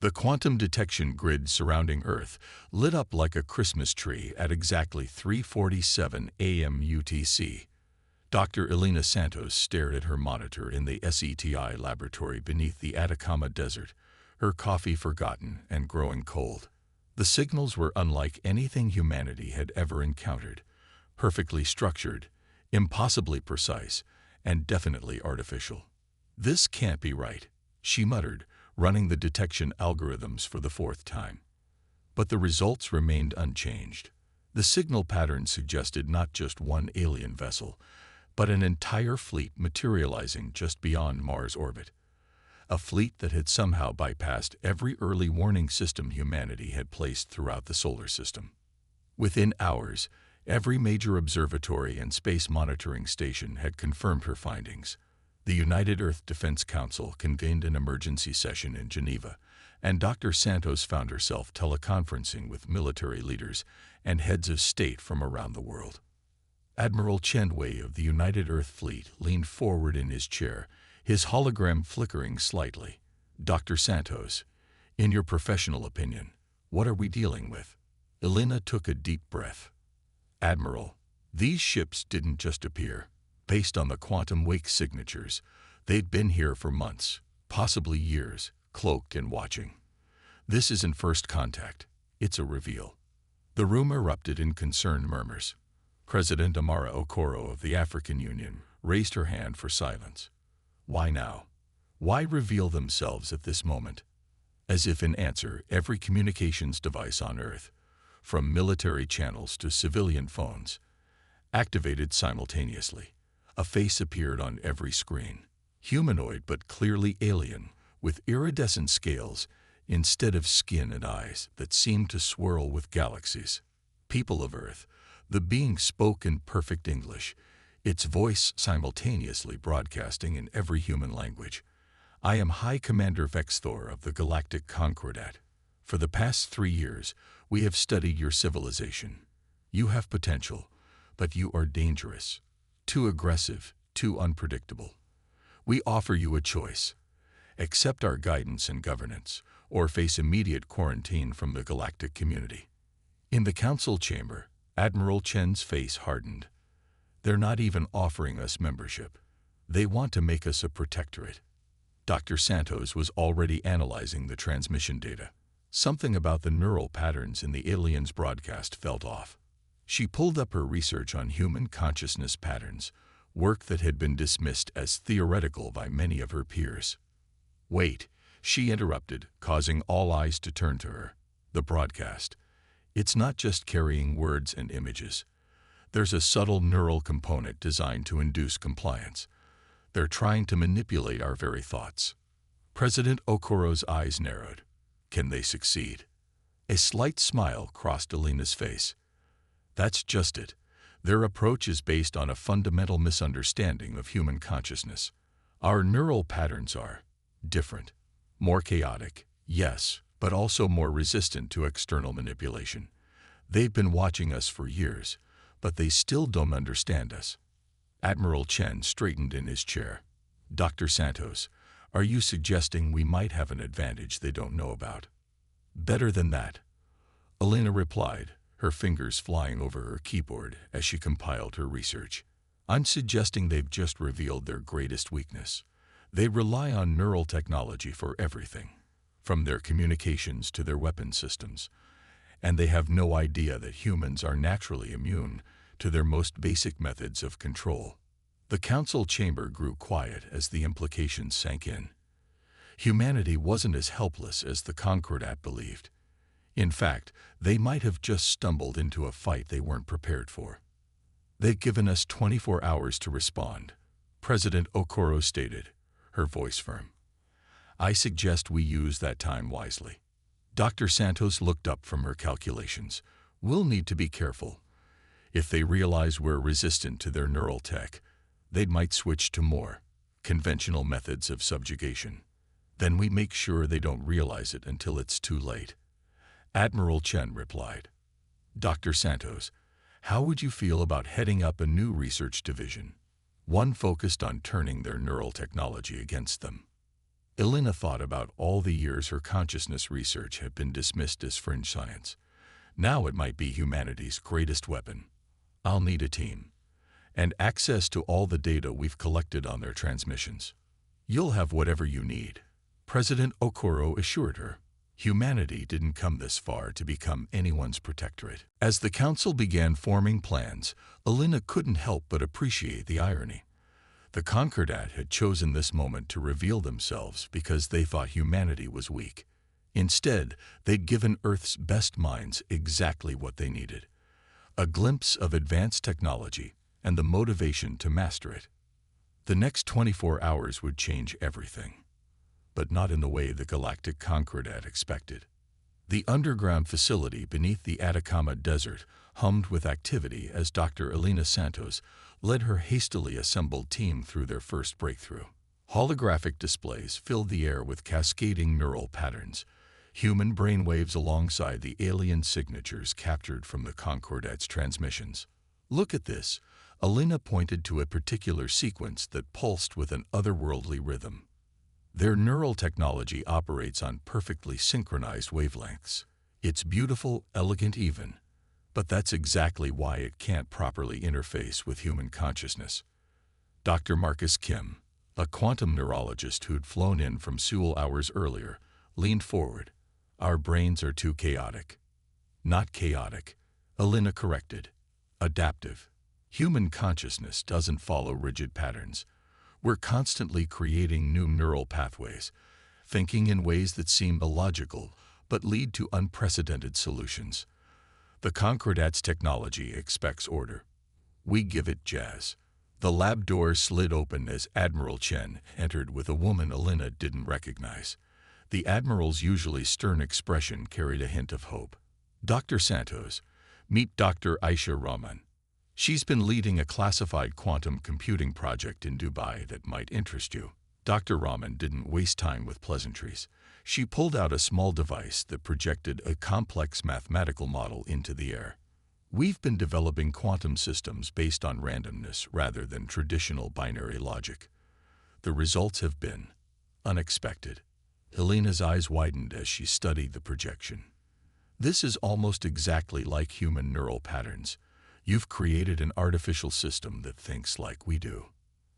The quantum detection grid surrounding Earth lit up like a Christmas tree at exactly 3:47 a.m. UTC. Dr. Elena Santos stared at her monitor in the SETI laboratory beneath the Atacama Desert, her coffee forgotten and growing cold. The signals were unlike anything humanity had ever encountered, perfectly structured, impossibly precise, and definitely artificial. "This can't be right," she muttered, running the detection algorithms for the fourth time. But the results remained unchanged. The signal pattern suggested not just one alien vessel, but an entire fleet materializing just beyond Mars' orbit. A fleet that had somehow bypassed every early warning system humanity had placed throughout the solar system. Within hours, every major observatory and space monitoring station had confirmed her findings. The United Earth Defense Council convened an emergency session in Geneva, and Dr. Santos found herself teleconferencing with military leaders and heads of state from around the world. Admiral Chen Wei of the United Earth Fleet leaned forward in his chair, his hologram flickering slightly. "Dr. Santos, in your professional opinion, what are we dealing with?" Elena took a deep breath. "Admiral, these ships didn't just appear. Based on the quantum wake signatures, they'd been here for months, possibly years, cloaked and watching. This isn't first contact. It's a reveal." The room erupted in concerned murmurs. President Amara Okoro of the African Union raised her hand for silence. Why now? Why reveal themselves at this moment? As if in answer, every communications device on Earth, from military channels to civilian phones, activated simultaneously. A face appeared on every screen. Humanoid but clearly alien, with iridescent scales instead of skin and eyes that seemed to swirl with galaxies. "People of Earth," the being spoke in perfect English, its voice simultaneously broadcasting in every human language. "I am High Commander Vexthor of the Galactic Concordat. For the past 3 years, we have studied your civilization. You have potential, but you are dangerous. Too aggressive, too unpredictable. We offer you a choice. Accept our guidance and governance, or face immediate quarantine from the galactic community." In the council chamber, Admiral Chen's face hardened. "They're not even offering us membership. They want to make us a protectorate." Dr. Santos was already analyzing the transmission data. Something about the neural patterns in the aliens' broadcast felt off. She pulled up her research on human consciousness patterns, work that had been dismissed as theoretical by many of her peers. "Wait," she interrupted, causing all eyes to turn to her. "The broadcast. It's not just carrying words and images. There's a subtle neural component designed to induce compliance. They're trying to manipulate our very thoughts." President Okoro's eyes narrowed. "Can they succeed?" A slight smile crossed Elena's face. "That's just it. Their approach is based on a fundamental misunderstanding of human consciousness. Our neural patterns are different. More chaotic, yes, but also more resistant to external manipulation. They've been watching us for years, but they still don't understand us." Admiral Chen straightened in his chair. "Dr. Santos, are you suggesting we might have an advantage they don't know about?" "Better than that," Elena replied, her fingers flying over her keyboard as she compiled her research. "I'm suggesting they've just revealed their greatest weakness. They rely on neural technology for everything, from their communications to their weapon systems, and they have no idea that humans are naturally immune to their most basic methods of control." The council chamber grew quiet as the implications sank in. Humanity wasn't as helpless as the Concordat believed. In fact, they might have just stumbled into a fight they weren't prepared for. "They've given us 24 hours to respond," President Okoro stated, her voice firm. "I suggest we use that time wisely." Dr. Santos looked up from her calculations. "We'll need to be careful. If they realize we're resistant to their neural tech, they might switch to more conventional methods of subjugation. Then we make sure they don't realize it until it's too late." Admiral Chen replied. "Dr. Santos, how would you feel about heading up a new research division, one focused on turning their neural technology against them?" Elena thought about all the years her consciousness research had been dismissed as fringe science. Now it might be humanity's greatest weapon. I'll need a team and access to all the data we've collected on their transmissions. You'll have whatever you need, President Okoro assured her. Humanity didn't come this far to become anyone's protectorate. As the council began forming plans, Elena couldn't help but appreciate the irony. The Concordat had chosen this moment to reveal themselves because they thought humanity was weak. Instead, they'd given Earth's best minds exactly what they needed: a glimpse of advanced technology and the motivation to master it. The next 24 hours would change everything, but not in the way the Galactic Concordat expected. The underground facility beneath the Atacama Desert hummed with activity as Dr. Elena Santos led her hastily assembled team through their first breakthrough. Holographic displays filled the air with cascading neural patterns, human brainwaves alongside the alien signatures captured from the Concordat's transmissions. "Look at this," Elena pointed to a particular sequence that pulsed with an otherworldly rhythm. Their neural technology operates on perfectly synchronized wavelengths. It's beautiful, elegant even, but that's exactly why it can't properly interface with human consciousness. Dr. Marcus Kim, a quantum neurologist who'd flown in from Seoul hours earlier, leaned forward. "Our brains are too chaotic." "Not chaotic," Elena corrected. "Adaptive. Human consciousness doesn't follow rigid patterns. We're constantly creating new neural pathways, thinking in ways that seem illogical but lead to unprecedented solutions. The Concordat's technology expects order. We give it jazz." The lab door slid open as Admiral Chen entered with a woman Elena didn't recognize. The Admiral's usually stern expression carried a hint of hope. "Dr. Santos, meet Dr. Aisha Rahman. She's been leading a classified quantum computing project in Dubai that might interest you." Dr. Rahman didn't waste time with pleasantries. She pulled out a small device that projected a complex mathematical model into the air. "We've been developing quantum systems based on randomness rather than traditional binary logic. The results have been unexpected." Elena's eyes widened as she studied the projection. "This is almost exactly like human neural patterns. You've created an artificial system that thinks like we do."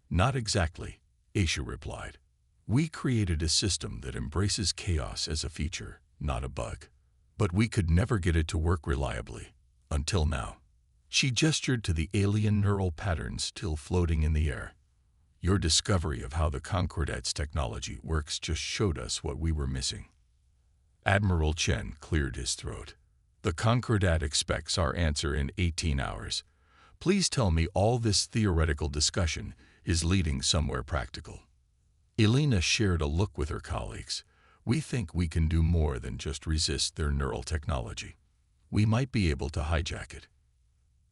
"Not exactly," Aisha replied. "We created a system that embraces chaos as a feature, not a bug. But we could never get it to work reliably, until now." She gestured to the alien neural patterns still floating in the air. "Your discovery of how the Concordat's technology works just showed us what we were missing." Admiral Chen cleared his throat. "The Concordat expects our answer in 18 hours. Please tell me all this theoretical discussion is leading somewhere practical." Elena shared a look with her colleagues. "We think we can do more than just resist their neural technology. We might be able to hijack it."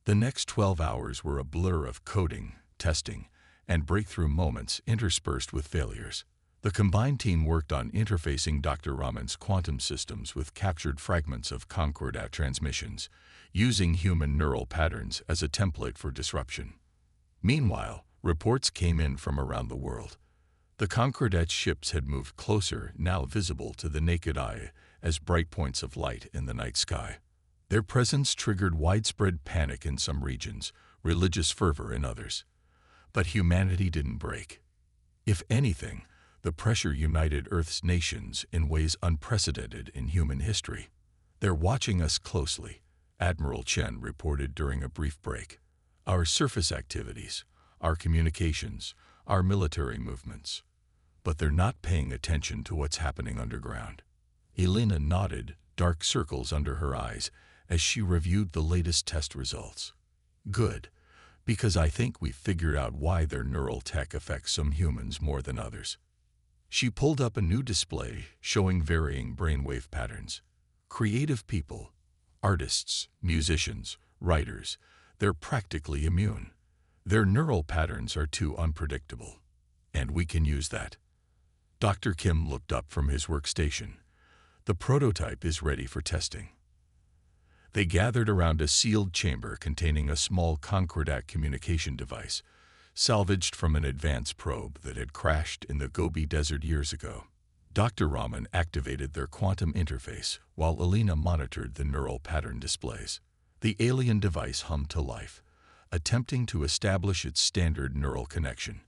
The next 12 hours were a blur of coding, testing, and breakthrough moments interspersed with failures. The combined team worked on interfacing Dr. Rahman's quantum systems with captured fragments of Concordat transmissions, using human neural patterns as a template for disruption. Meanwhile, reports came in from around the world. The Concordat's ships had moved closer, now visible to the naked eye as bright points of light in the night sky. Their presence triggered widespread panic in some regions, religious fervor in others. But humanity didn't break. If anything, the pressure united Earth's nations in ways unprecedented in human history. "They're watching us closely," Admiral Chen reported during a brief break. "Our surface activities, our communications, our military movements. But they're not paying attention to what's happening underground." Elena nodded, dark circles under her eyes, as she reviewed the latest test results. "Good, because I think we've figured out why their neural tech affects some humans more than others." She pulled up a new display showing varying brainwave patterns. Creative people, artists, musicians, writers, they're practically immune. Their neural patterns are too unpredictable. And we can use that. Dr. Kim looked up from his workstation. "The prototype is ready for testing." They gathered around a sealed chamber containing a small Concordat communication device, salvaged from an advanced probe that had crashed in the Gobi Desert years ago. Dr. Raman activated their quantum interface while Elena monitored the neural pattern displays. The alien device hummed to life, attempting to establish its standard neural connection.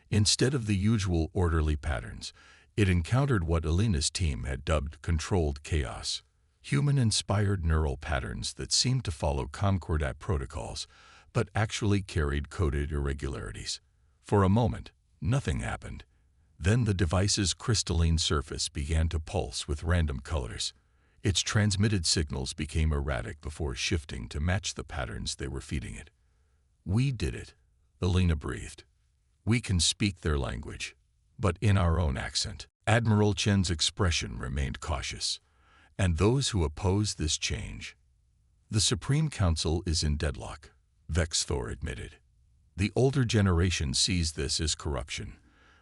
Instead of the usual orderly patterns, it encountered what Elena's team had dubbed controlled chaos, human-inspired neural patterns that seemed to follow concordat protocols, but actually carried coded irregularities. For a moment, nothing happened. Then the device's crystalline surface began to pulse with random colors. Its transmitted signals became erratic before shifting to match the patterns they were feeding it. "We did it," Elena breathed. "We can speak their language, but in our own accent." Admiral Chen's expression remained cautious. "And those who oppose this change?" "The Supreme Council is in deadlock," Vexthor admitted. "The older generation sees this as corruption,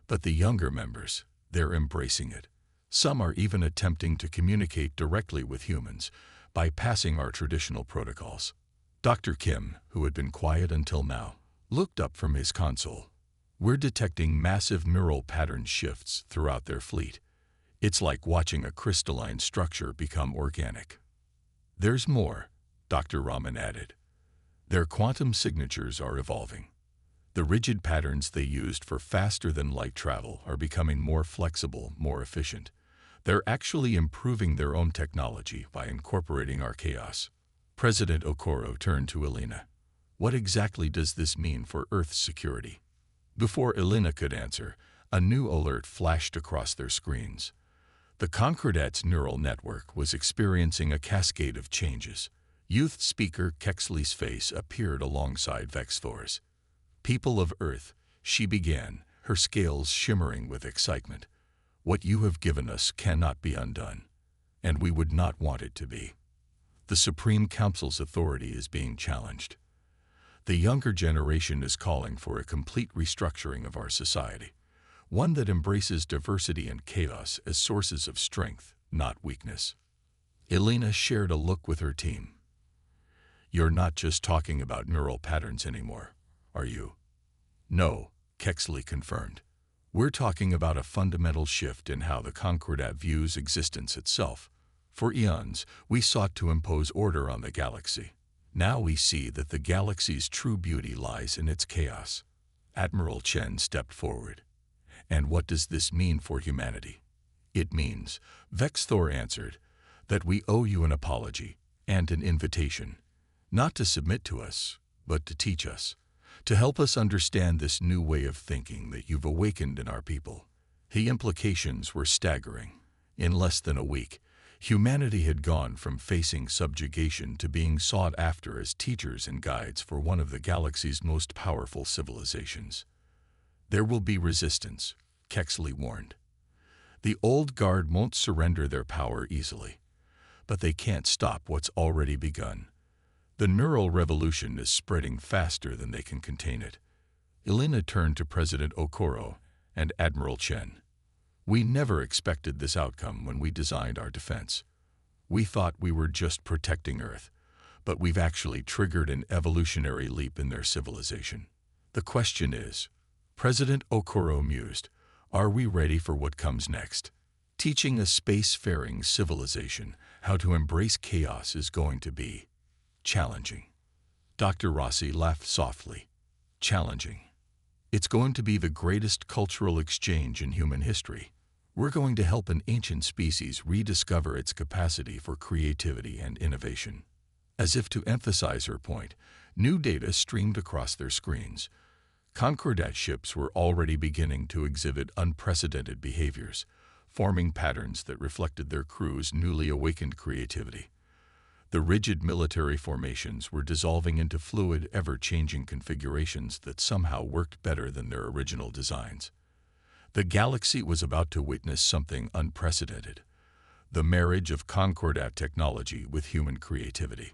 but the younger members, they're embracing it. Some are even attempting to communicate directly with humans, bypassing our traditional protocols." Dr. Kim, who had been quiet until now, looked up from his console. "We're detecting massive neural pattern shifts throughout their fleet. It's like watching a crystalline structure become organic." "There's more," Dr. Raman added. "Their quantum signatures are evolving. The rigid patterns they used for faster-than-light travel are becoming more flexible, more efficient. They're actually improving their own technology by incorporating our chaos." President Okoro turned to Elena. "What exactly does this mean for Earth's security?" Before Elena could answer, a new alert flashed across their screens. The Concordat's neural network was experiencing a cascade of changes. Youth speaker Kexley's face appeared alongside Vexthor's. "People of Earth," she began, her scales shimmering with excitement. "What you have given us cannot be undone, and we would not want it to be. The Supreme Council's authority is being challenged. The younger generation is calling for a complete restructuring of our society, one that embraces diversity and chaos as sources of strength, not weakness." Elena shared a look with her team. "You're not just talking about neural patterns anymore, are you?" "No," Kexley confirmed. "We're talking about a fundamental shift in how the Concordat views existence itself. For eons, we sought to impose order on the galaxy. Now we see that the galaxy's true beauty lies in its chaos." Admiral Chen stepped forward. "And what does this mean for humanity?" "It means," Vexthor answered, "that we owe you an apology and an invitation, not to submit to us, but to teach us, to help us understand this new way of thinking that you've awakened in our people." The implications were staggering. In less than a week, humanity had gone from facing subjugation to being sought after as teachers and guides for one of the galaxy's most powerful civilizations. "There will be resistance," Kexley warned. "The old guard won't surrender their power easily, but they can't stop what's already begun. The neural revolution is spreading faster than they can contain it." Elena turned to President Okoro and Admiral Chen. "We never expected this outcome when we designed our defense. We thought we were just protecting Earth, but we've actually triggered an evolutionary leap in their civilization. The question is," President Okoro mused, "are we ready for what comes next? Teaching a spacefaring civilization how to embrace chaos is going to be challenging." Dr. Rossi laughed softly. "Challenging. It's going to be the greatest cultural exchange in human history. We're going to help an ancient species rediscover its capacity for creativity and innovation." As if to emphasize her point, new data streamed across their screens. Concordat ships were already beginning to exhibit unprecedented behaviors, forming patterns that reflected their crew's newly awakened creativity. The rigid military formations were dissolving into fluid, ever-changing configurations that somehow worked better than their original designs. The galaxy was about to witness something unprecedented: the marriage of Concordat technology with human creativity.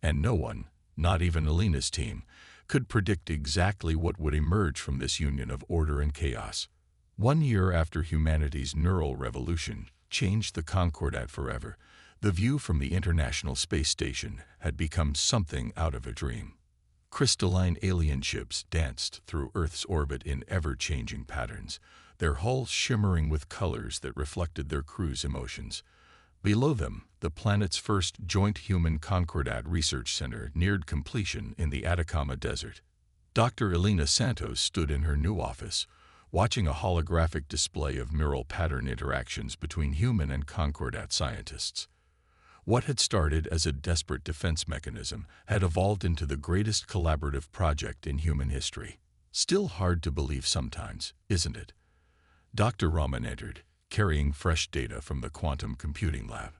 And no one, not even Elena's team, could predict exactly what would emerge from this union of order and chaos. 1 year after humanity's neural revolution changed the Concordat forever, the view from the International Space Station had become something out of a dream. Crystalline alien ships danced through Earth's orbit in ever-changing patterns, their hulls shimmering with colors that reflected their crew's emotions. Below them, the planet's first joint human Concordat research center neared completion in the Atacama Desert. Dr. Elena Santos stood in her new office, watching a holographic display of neural pattern interactions between human and Concordat scientists. What had started as a desperate defense mechanism had evolved into the greatest collaborative project in human history. Still hard to believe sometimes, isn't it? Dr. Rahman entered, carrying fresh data from the quantum computing lab.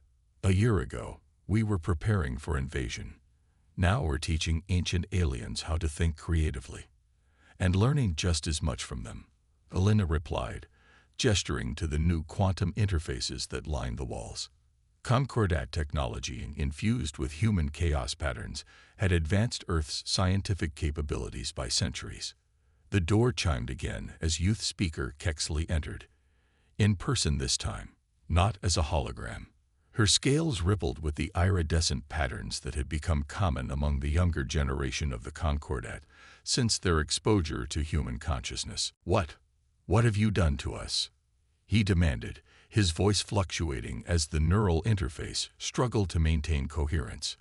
A year ago, we were preparing for invasion. Now we're teaching ancient aliens how to think creatively, and learning just as much from them, Elena replied, gesturing to the new quantum interfaces that lined the walls. Concordat technology, infused with human chaos patterns, had advanced Earth's scientific capabilities by centuries. The door chimed again as youth speaker Kexley entered. In person this time, not as a hologram. Her scales rippled with the iridescent patterns that had become common among the younger generation of the Concordat since their exposure to human consciousness. What have you done to us?" he demanded, his voice fluctuating as the neural interface struggled to maintain coherence.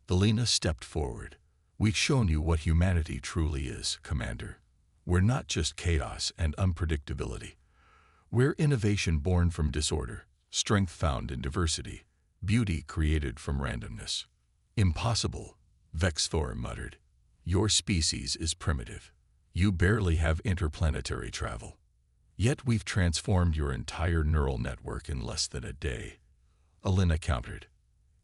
Elena stepped forward. "We've shown you what humanity truly is, Commander. We're not just chaos and unpredictability. We're innovation born from disorder, strength found in diversity, beauty created from randomness." "Impossible," Vexthor muttered. "Your species is primitive. You barely have interplanetary travel. Yet we've transformed your entire neural network in less than a day," Elena countered.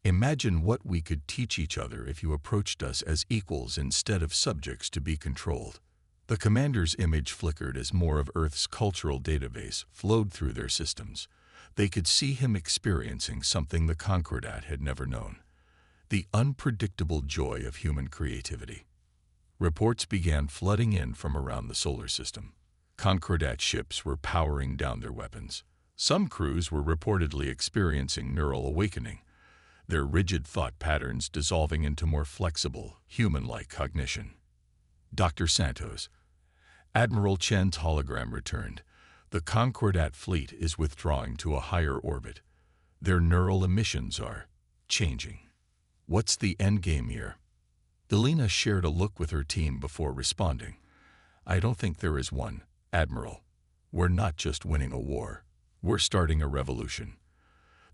"Imagine what we could teach each other if you approached us as equals instead of subjects to be controlled." The commander's image flickered as more of Earth's cultural database flowed through their systems. They could see him experiencing something the Concordat had never known: the unpredictable joy of human creativity. Reports began flooding in from around the solar system. Concordat ships were powering down their weapons. Some crews were reportedly experiencing neural awakening, their rigid thought patterns dissolving into more flexible, human-like cognition. "Dr. Santos," Admiral Chen's hologram returned. "The Concordat fleet is withdrawing to a higher orbit. Their neural emissions are changing. What's the endgame here?" Elena shared a look with her team before responding. "I don't think there is one, Admiral. We're not just winning a war. We're starting a revolution.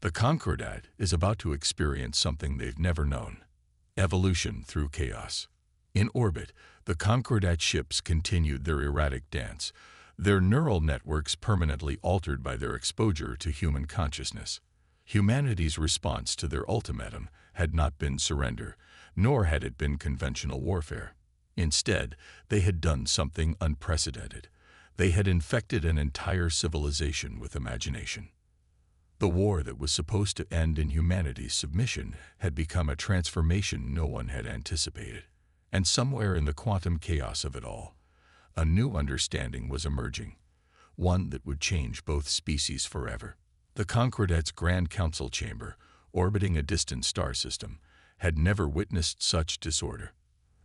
The Concordat is about to experience something they've never known: evolution through chaos." In orbit, the Concordat ships continued their erratic dance, their neural networks permanently altered by their exposure to human consciousness. Humanity's response to their ultimatum had not been surrender, nor had it been conventional warfare. Instead, they had done something unprecedented. They had infected an entire civilization with imagination. The war that was supposed to end in humanity's submission had become a transformation no one had anticipated. And somewhere in the quantum chaos of it all, a new understanding was emerging, one that would change both species forever. The Concordat's Grand Council chamber, orbiting a distant star system, had never witnessed such disorder.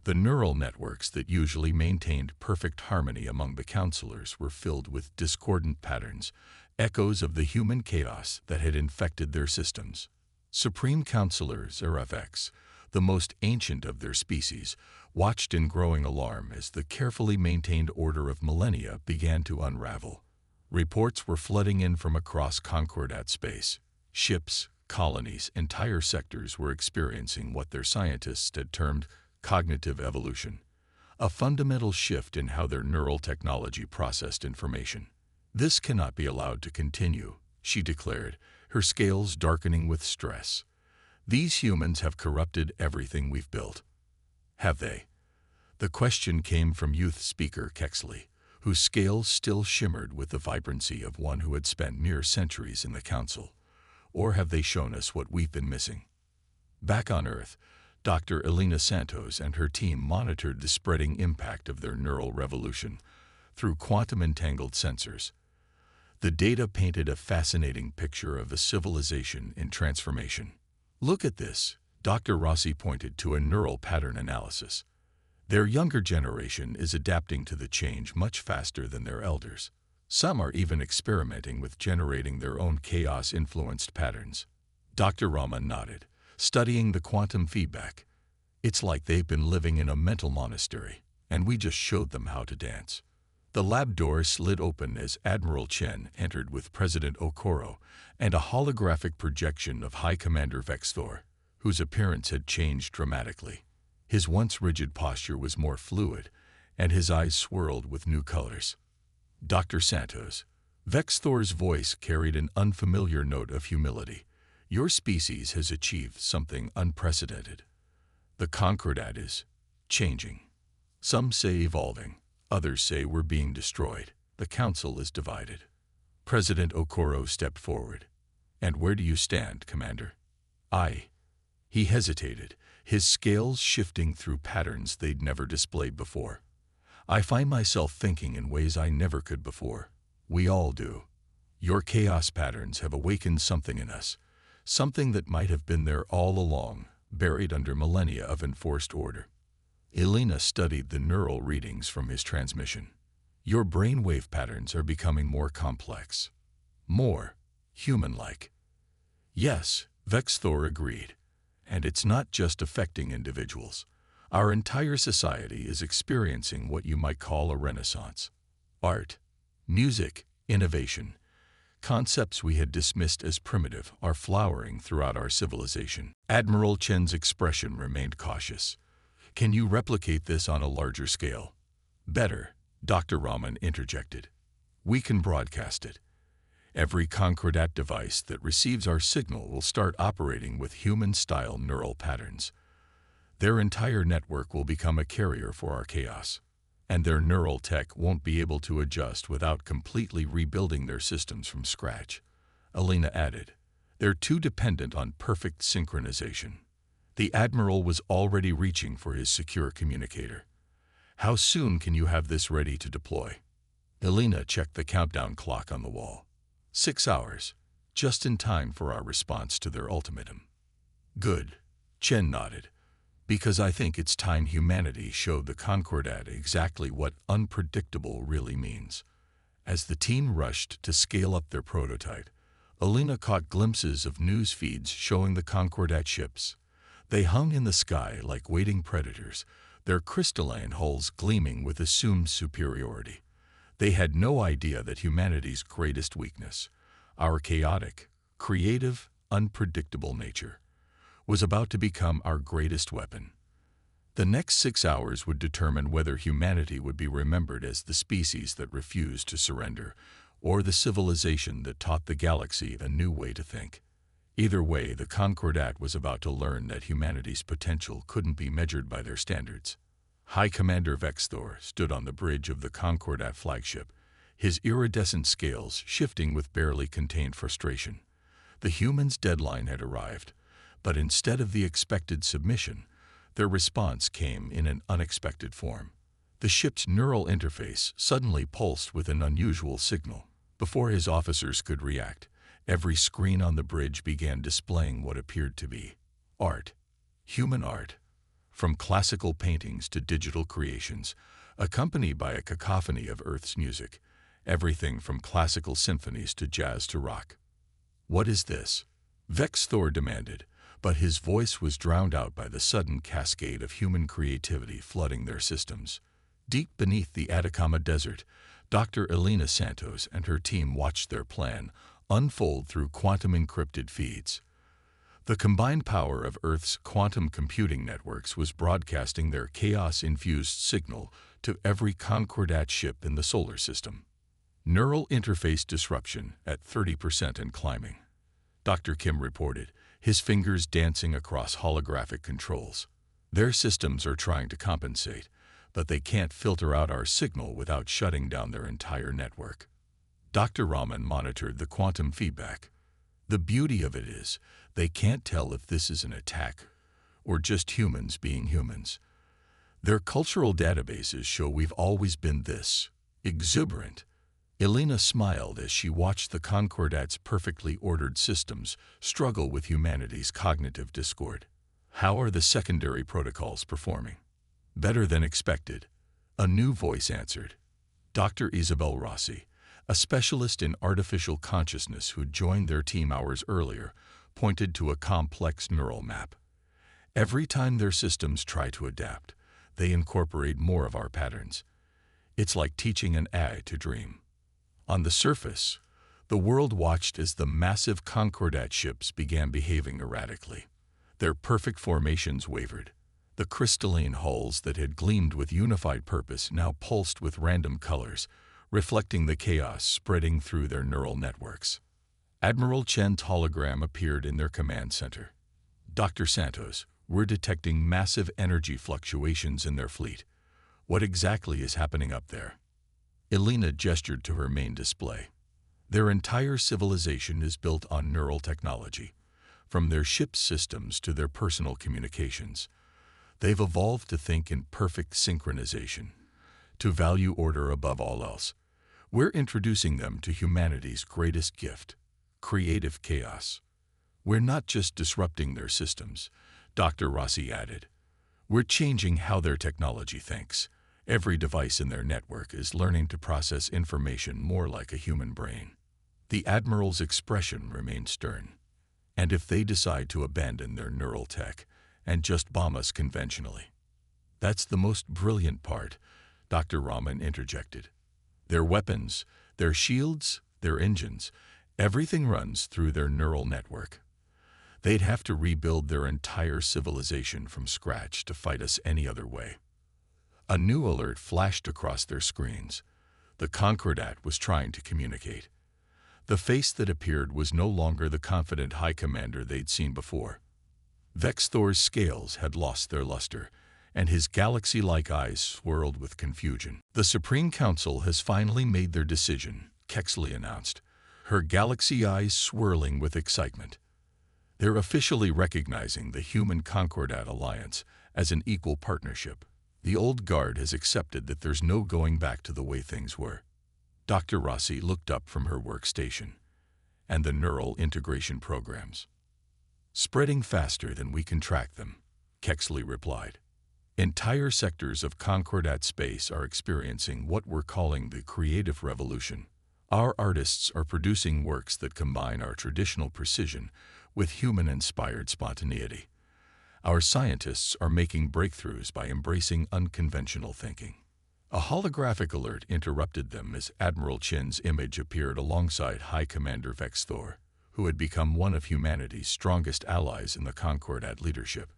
The neural networks that usually maintained perfect harmony among the counselors were filled with discordant patterns, echoes of the human chaos that had infected their systems. Supreme Counselors, RFX, the most ancient of their species, watched in growing alarm as the carefully maintained order of millennia began to unravel. Reports were flooding in from across Concordat space. Ships, colonies, entire sectors were experiencing what their scientists had termed cognitive evolution, a fundamental shift in how their neural technology processed information. "This cannot be allowed to continue," she declared, her scales darkening with stress. "These humans have corrupted everything we've built." "Have they?" The question came from youth speaker Kexley, whose scales still shimmered with the vibrancy of one who had spent mere centuries in the council. "Or have they shown us what we've been missing?" Back on Earth, Dr. Elena Santos and her team monitored the spreading impact of their neural revolution through quantum-entangled sensors. The data painted a fascinating picture of a civilization in transformation. "Look at this," Dr. Rossi pointed to a neural pattern analysis. "Their younger generation is adapting to the change much faster than their elders. Some are even experimenting with generating their own chaos-influenced patterns. Dr. Raman nodded, studying the quantum feedback. It's like they've been living in a mental monastery, and we just showed them how to dance. The lab door slid open as Admiral Chen entered with President Okoro and a holographic projection of High Commander Vexthor, whose appearance had changed dramatically. His once rigid posture was more fluid, and his eyes swirled with new colors. Dr. Santos. Vexthor's voice carried an unfamiliar note of humility. Your species has achieved something unprecedented. The Concordat is changing. Some say evolving, others say we're being destroyed. The council is divided. President Okoro stepped forward. And where do you stand, Commander? He hesitated, his scales shifting through patterns they'd never displayed before. I find myself thinking in ways I never could before. We all do. Your chaos patterns have awakened something in us, something that might have been there all along, buried under millennia of enforced order. Elena studied the neural readings from his transmission. Your brainwave patterns are becoming more complex, more human-like. Yes, Vexthor agreed. And it's not just affecting individuals. Our entire society is experiencing what you might call a renaissance. Art, music, innovation, concepts we had dismissed as primitive are flowering throughout our civilization. Admiral Chen's expression remained cautious. Can you replicate this on a larger scale? Better, Dr. Raman interjected. We can broadcast it. Every Concordat device that receives our signal will start operating with human-style neural patterns. Their entire network will become a carrier for our chaos, and their neural tech won't be able to adjust without completely rebuilding their systems from scratch. Elena added, they're too dependent on perfect synchronization. The Admiral was already reaching for his secure communicator. How soon can you have this ready to deploy? Elena checked the countdown clock on the wall. 6 hours, just in time for our response to their ultimatum. Good, Chen nodded. Because I think it's time humanity showed the Concordat exactly what unpredictable really means. As the team rushed to scale up their prototype, Elena caught glimpses of news feeds showing the Concordat ships. They hung in the sky like waiting predators, their crystalline hulls gleaming with assumed superiority. They had no idea that humanity's greatest weakness, our chaotic, creative, unpredictable nature, was about to become our greatest weapon. The next 6 hours would determine whether humanity would be remembered as the species that refused to surrender, or the civilization that taught the galaxy a new way to think. Either way, the Concordat was about to learn that humanity's potential couldn't be measured by their standards. High Commander Vexthor stood on the bridge of the Concordat flagship, his iridescent scales shifting with barely contained frustration. The humans' deadline had arrived, but instead of the expected submission, their response came in an unexpected form. The ship's neural interface suddenly pulsed with an unusual signal. Before his officers could react, every screen on the bridge began displaying what appeared to be art, human art, from classical paintings to digital creations, accompanied by a cacophony of Earth's music, everything from classical symphonies to jazz to rock. What is this? Vexthor demanded, but his voice was drowned out by the sudden cascade of human creativity flooding their systems. Deep beneath the Atacama Desert, Dr. Elena Santos and her team watched their plan unfold through quantum-encrypted feeds. The combined power of Earth's quantum computing networks was broadcasting their chaos-infused signal to every Concordat ship in the solar system. Neural interface disruption at 30% and climbing, Dr. Kim reported, his fingers dancing across holographic controls. Their systems are trying to compensate, but they can't filter out our signal without shutting down their entire network. Dr. Raman monitored the quantum feedback. The beauty of it is, they can't tell if this is an attack or just humans being humans. Their cultural databases show we've always been this exuberant. Elena smiled as she watched the Concordat's perfectly ordered systems struggle with humanity's cognitive discord. How are the secondary protocols performing? Better than expected, a new voice answered. Dr. Isabel Rossi, A specialist in artificial consciousness who joined their team hours earlier pointed to a complex neural map. Every time their systems try to adapt, they incorporate more of our patterns. It's like teaching an AI to dream. On the surface, the world watched as the massive Concordat ships began behaving erratically. Their perfect formations wavered. The crystalline hulls that had gleamed with unified purpose now pulsed with random colors, reflecting the chaos spreading through their neural networks. Admiral Chen's hologram appeared in their command center. Dr. Santos, we're detecting massive energy fluctuations in their fleet. What exactly is happening up there? Elena gestured to her main display. Their entire civilization is built on neural technology, from their ship systems to their personal communications. They've evolved to think in perfect synchronization, to value order above all else. We're introducing them to humanity's greatest gift, creative chaos. We're not just disrupting their systems, Dr. Rossi added. We're changing how their technology thinks. Every device in their network is learning to process information more like a human brain. The Admiral's expression remained stern. And if they decide to abandon their neural tech and just bomb us conventionally? That's the most brilliant part, Dr. Rahman interjected. Their weapons, their shields, their engines, everything runs through their neural network. They'd have to rebuild their entire civilization from scratch to fight us any other way. A new alert flashed across their screens. The Concordat was trying to communicate. The face that appeared was no longer the confident high commander they'd seen before. Vex Thor's scales had lost their luster, and his galaxy-like eyes swirled with confusion. The Supreme Council has finally made their decision, Kexley announced, her galaxy eyes swirling with excitement. They're officially recognizing the Human Concordat Alliance as an equal partnership. The old guard has accepted that there's no going back to the way things were. Dr. Rossi looked up from her workstation. And the neural integration programs. Spreading faster than we can track them, Kexley replied. Entire sectors of Concordat space are experiencing what we're calling the creative revolution. Our artists are producing works that combine our traditional precision with human-inspired spontaneity. Our scientists are making breakthroughs by embracing unconventional thinking. A holographic alert interrupted them as Admiral Chen's image appeared alongside High Commander Vex Thor, who had become one of humanity's strongest allies in the Concordat leadership.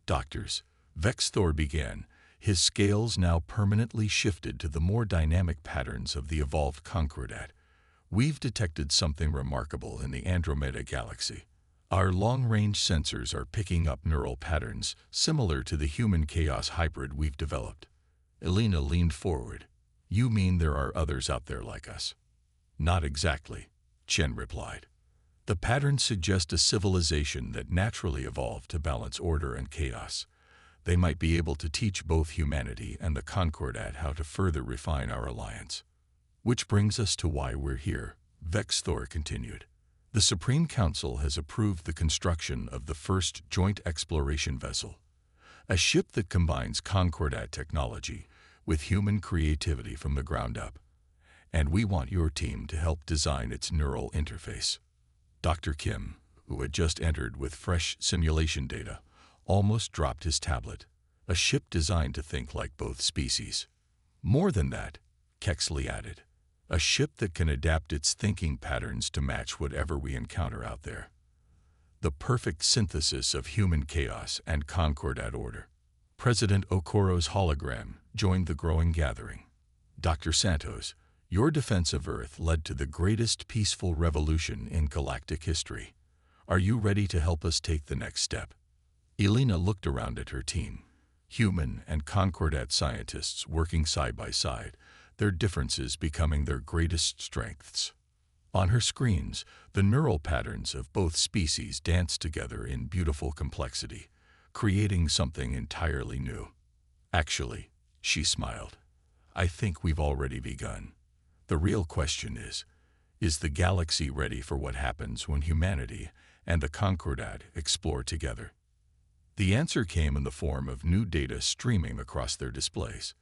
Doctors, Vex Thor began, his scales now permanently shifted to the more dynamic patterns of the evolved Concordat. We've detected something remarkable in the Andromeda galaxy. Our long-range sensors are picking up neural patterns similar to the human chaos hybrid we've developed. Elena leaned forward. You mean there are others out there like us? Not exactly, Chen replied. The patterns suggest a civilization that naturally evolved to balance order and chaos. They might be able to teach both humanity and the Concordat how to further refine our alliance. Which brings us to why we're here, Vex Thor continued. The Supreme Council has approved the construction of the first joint exploration vessel, a ship that combines Concordat technology with human creativity from the ground up. And we want your team to help design its neural interface. Dr. Kim, who had just entered with fresh simulation data, almost dropped his tablet. A ship designed to think like both species. More than that, Kexley added, a ship that can adapt its thinking patterns to match whatever we encounter out there. The perfect synthesis of human chaos and Concordat order. President Okoro's hologram joined the growing gathering. Dr. Santos, your defense of Earth led to the greatest peaceful revolution in galactic history. Are you ready to help us take the next step? Elena looked around at her team. Human and Concordat scientists working side by side, their differences becoming their greatest strengths. On her screens, the neural patterns of both species danced together in beautiful complexity, creating something entirely new. Actually, she smiled, I think we've already begun. The real question is the galaxy ready for what happens when humanity and the Concordat explore together? The answer came in the form of new data streaming across their displays.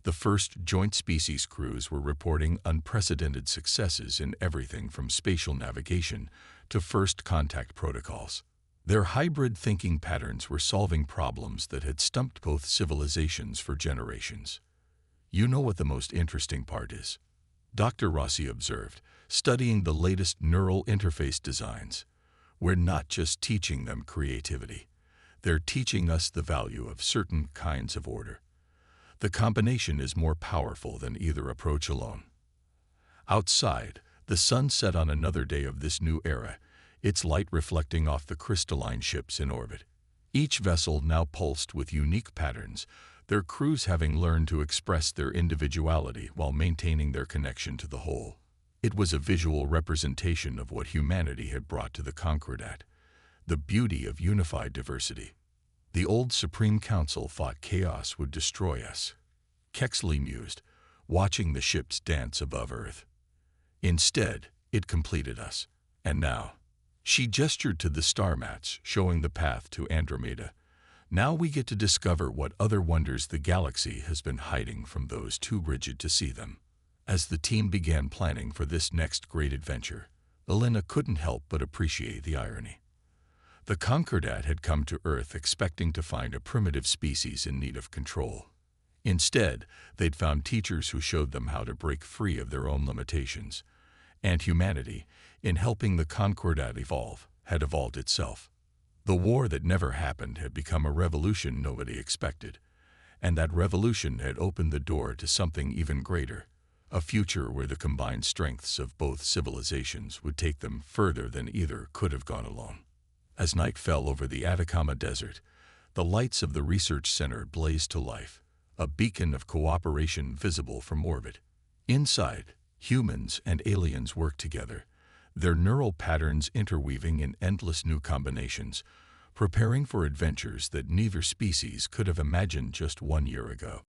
The first joint species crews were reporting unprecedented successes in everything from spatial navigation to first contact protocols. Their hybrid thinking patterns were solving problems that had stumped both civilizations for generations. You know what the most interesting part is? Dr. Rossi observed, studying the latest neural interface designs. We're not just teaching them creativity. They're teaching us the value of certain kinds of order. The combination is more powerful than either approach alone. Outside, the sun set on another day of this new era, its light reflecting off the crystalline ships in orbit. Each vessel now pulsed with unique patterns, their crews having learned to express their individuality while maintaining their connection to the whole. It was a visual representation of what humanity had brought to the Concordat, the beauty of unified diversity. The old Supreme Council thought chaos would destroy us, Kexley mused, watching the ships dance above Earth. Instead, it completed us. And now, she gestured to the star mats, showing the path to Andromeda. Now we get to discover what other wonders the galaxy has been hiding from those too rigid to see them. As the team began planning for this next great adventure, Elena couldn't help but appreciate the irony. The Concordat had come to Earth expecting to find a primitive species in need of control. Instead, they'd found teachers who showed them how to break free of their own limitations. And humanity, in helping the Concordat evolve, had evolved itself. The war that never happened had become a revolution nobody expected. And that revolution had opened the door to something even greater, a future where the combined strengths of both civilizations would take them further than either could have gone alone. As night fell over the Atacama Desert, the lights of the research center blazed to life, a beacon of cooperation visible from orbit. Inside, humans and aliens worked together, their neural patterns interweaving in endless new combinations, preparing for adventures that neither species could have imagined just 1 year ago.